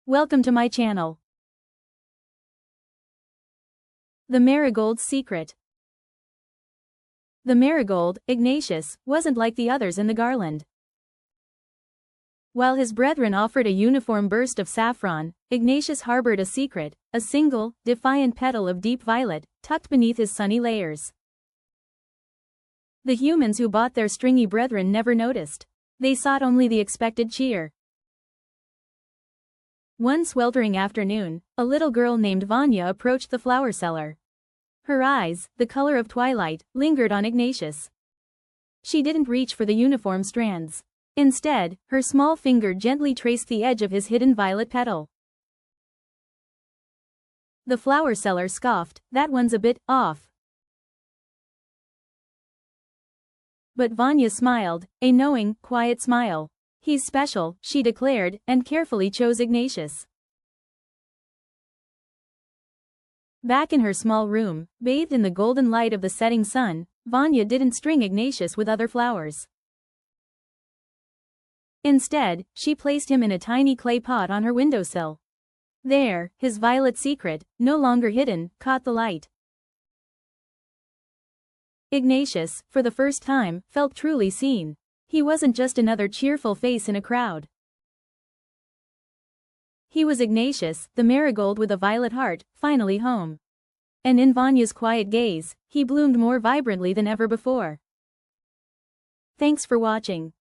Welcome to my channel. The Marigold's Secret. The marigold, Ignatius, wasn't like the others in the garland. While his brethren offered a uniform burst of saffron, Ignatius harbored a secret, a single, defiant petal of deep violet, tucked beneath his sunny layers. The humans who bought their stringy brethren never noticed. They sought only the expected cheer. One sweltering afternoon, a little girl named Vanya approached the flower seller. Her eyes, the color of twilight, lingered on Ignatius. She didn't reach for the uniform strands. Instead, her small finger gently traced the edge of his hidden violet petal. The flower seller scoffed, "That one's a bit off." But Vanya smiled, a knowing, quiet smile. "He's special," she declared, and carefully chose Ignatius. Back in her small room, bathed in the golden light of the setting sun, Vanya didn't string Ignatius with other flowers. Instead, she placed him in a tiny clay pot on her windowsill. There, his violet secret, no longer hidden, caught the light. Ignatius, for the first time, felt truly seen. He wasn't just another cheerful face in a crowd. He was Ignatius, the marigold with a violet heart, finally home. And in Vanya's quiet gaze, he bloomed more vibrantly than ever before. Thanks for watching.